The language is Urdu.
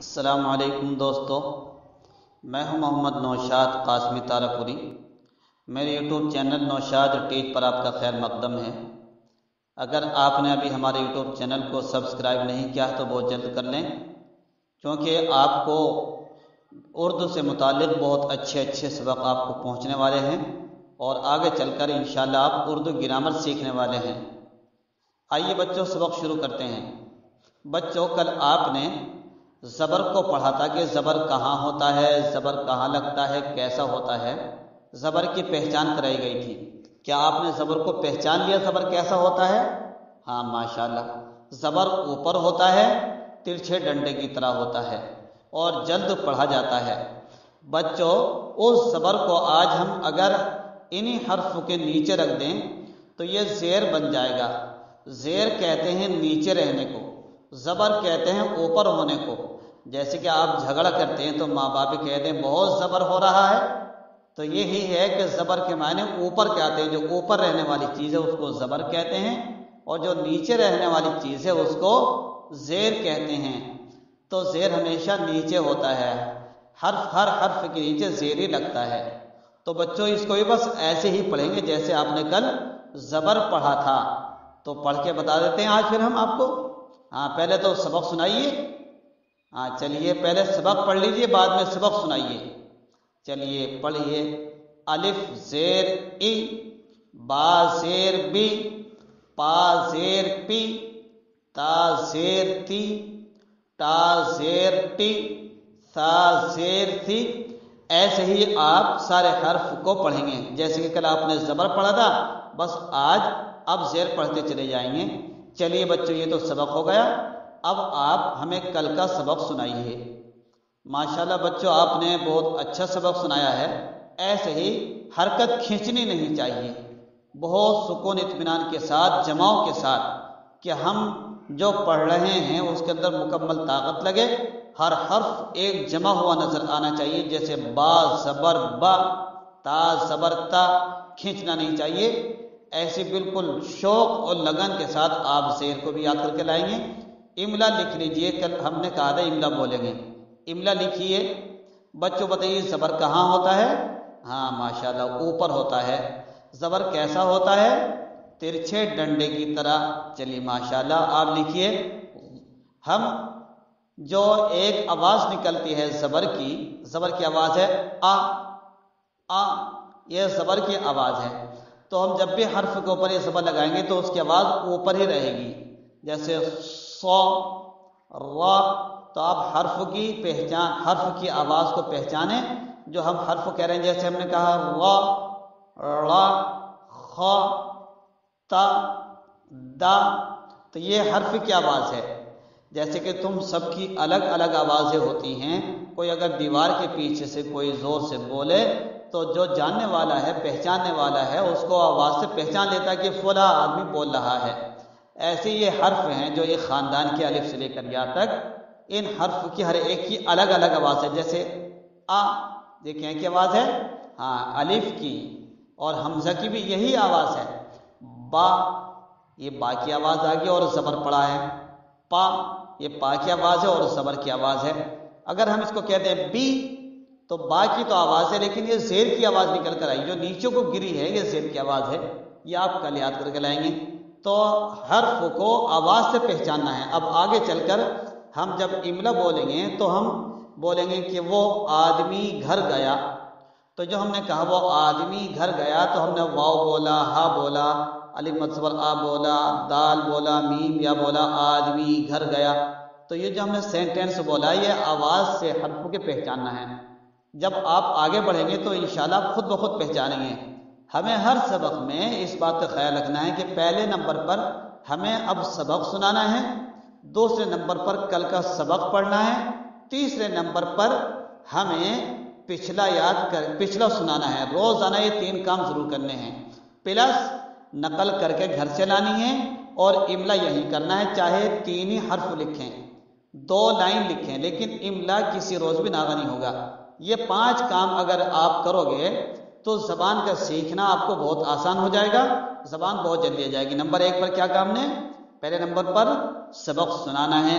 السلام علیکم دوستو، میں ہوں محمد نوشاد قاسمی تارپوری۔ میرے یوٹیوب چینل نوشاد ٹیچ پر آپ کا خیر مقدم ہے۔ اگر آپ نے ابھی ہمارے یوٹیوب چینل کو سبسکرائب نہیں کیا تو بہت جلد کر لیں، کیونکہ آپ کو اردو سے متعلق بہت اچھے سبق آپ کو پہنچنے والے ہیں اور آگے چل کر انشاءاللہ آپ اردو گرامر سیکھنے والے ہیں۔ آئیے بچوں سبق شروع کرتے ہیں۔ بچوں کل آپ نے زبر کو پڑھا تھا کہ زبر کہاں ہوتا ہے، زبر کہاں لگتا ہے، کیسا ہوتا ہے، زبر کی پہچان کرائی گئی تھی۔ کیا آپ نے زبر کو پہچان لیا؟ زبر کیسا ہوتا ہے؟ ہاں ماشاءاللہ، زبر اوپر ہوتا ہے، ترچھے ڈنڈے کی طرح ہوتا ہے اور جلد پڑھا جاتا ہے۔ بچوں اس زبر کو آج ہم اگر انہی حرف کے نیچے رکھ دیں تو یہ زیر بن جائے گا۔ زیر کہتے ہیں نیچے رہنے کو، زبر کہتے ہیں اوپر ہونے کو۔ جیسے کہ آپ جھگڑا کرتے ہیں تو ماں باپ کہتے ہیں بہت زبر ہو رہا ہے، تو یہی ہے کہ زبر کے معنی اوپر کے آتے ہیں۔ جو اوپر رہنے والی چیز ہے اس کو زبر کہتے ہیں اور جو نیچے رہنے والی چیز ہے اس کو زیر کہتے ہیں۔ تو زیر ہمیشہ نیچے ہوتا ہے، ہر حرف کے نیچے زیر ہی لگتا ہے۔ تو بچوں اس کو بھی بس ایسے ہی پڑھیں گے جیسے آپ نے کل زبر پڑھا تھا۔ تو پڑھ کے بتا دیتے ہیں آج پھر ہم آپ کو۔ پہلے تو سبق سنائیے۔ چلیے پہلے سبق پڑھ لیجئے، بعد میں سبق سنائیے۔ چلیے پڑھیے۔ الف زیر ای، با زیر بی، پا زیر پی، تا زیر تی، ٹا زیر ٹی، ثا زیر ثی۔ ایسے ہی آپ سارے حرف کو پڑھیں گے۔ جیسے کہ کل آپ نے زبر پڑھا تھا، بس آج اب زیر پڑھتے چلے جائیں گے۔ چلیے بچوں یہ تو سبق ہو گیا، اب آپ ہمیں کل کا سبق سنائیے۔ ماشاءاللہ بچوں آپ نے بہت اچھا سبق سنایا ہے۔ ایسے ہی حرکت کھینچنی نہیں چاہیے، بہت سکون اطمینان کے ساتھ، جماؤ کے ساتھ، کہ ہم جو پڑھ رہے ہیں اس کے اندر مکمل طاقت لگے، ہر حرف ایک جمع ہوا نظر آنا چاہیے۔ جیسے با زبر با، تا زبر تا، کھینچنا نہیں چاہیے۔ ایسے بالکل شوق اور لگن کے ساتھ آپ زیر کو بھی یاد کر کے لائیں گے۔ املا لکھ لیجئے، کل ہم نے کہا تھا املا بولیں گے۔ املا لکھیے۔ بچوں بتائیے زبر کہاں ہوتا ہے؟ ماشاءاللہ اوپر ہوتا ہے۔ زبر کیسا ہوتا ہے؟ ترچھے ڈنڈے کی طرح۔ چلیے ماشاءاللہ آپ لکھیے۔ ہم جو ایک آواز نکلتی ہے زبر کی آواز ہے آ، یہ زبر کی آواز ہے۔ تو ہم جب بھی حرف کے اوپر یہ زبر لگائیں گے تو اس کی آواز اوپر ہی رہے گی۔ جیسے ص، را، تو آپ حرف کی آواز کو پہچانیں جو ہم حرف کہہ رہے ہیں۔ جیسے ہم نے کہا را، ڑا، خا، تا، دا، تو یہ حرف کی آواز ہے۔ جیسے کہ تم سب کی الگ الگ آوازیں ہوتی ہیں، کوئی اگر دیوار کے پیچھے سے کوئی زور سے بولے تو جو جاننے والا ہے، پہچاننے والا ہے، اس کو آواز سے پہچان لیتا ہے کہ فلاں آدمی بول رہا ہے۔ ایسے یہ حرف ہیں جو ایک خاندان کے الف سے لے کر یا تک، ان حرف کی ہر ایک کی الگ الگ آواز ہے۔ جیسے آ، دیکھیں کی آواز ہے؟ الف کی، اور حمزہ کی بھی یہی آواز ہے۔ با، یہ با کی آواز آ گئی اور زبر پڑا ہے۔ پا، یہ پا کی آواز ہے اور زبر کی آواز ہے۔ اگر ہم اس کو کہتے ہیں بی، تو با کی تو آواز ہے لیکن یہ زیر کی آواز نکل کر آئی، جو نیچے کو گری ہے یہ زیر کی آواز ہے۔ یہ آپ کل یاد کر کے لائیں گے۔ تو حرف کو آواز سے پہچاننا ہے۔ اب آگے چل کر ہم جب املا بولیں گے تو ہم بولیں گے کہ وہ آدمی گھر گیا۔ تو جو ہم نے کہا وہ آدمی گھر گیا، تو ہم نے واو بولا، ہا بولا، الف مد زبر آ بولا، دال بولا، میم یا بولا، آدمی گھر گیا۔ تو یہ جو ہم نے سینٹینس بولا یہ آواز سے حرف کے پہچاننا ہے۔ جب آپ آگے بڑھیں گے تو انشاءاللہ آپ خود بخود پہچانیں گے۔ ہمیں ہر سبق میں اس بات کا خیال رکھنا ہے کہ پہلے نمبر پر ہمیں اب سبق سنانا ہے، دوسرے نمبر پر کل کا سبق پڑھنا ہے، تیسرے نمبر پر ہمیں پچھلا سنانا ہے۔ روزانہ یہ 3 کام ضرور کرنے ہیں، پلس نقل کر کے گھر سے لانی ہے اور املا یہی کرنا ہے۔ چاہے 3 ہی حرف لکھیں، 2 لائن لکھیں، لیکن املا کسی روز بھی ناغہ نہیں ہوگا۔ یہ 5 کام اگر آپ کرو گے تو زبان کا سیکھنا آپ کو بہت آسان ہو جائے گا، زبان بہت جلدی آ جائے گی۔ نمبر 1 پر کیا کام ہے؟ پہلے نمبر پر سبق سنانا ہے،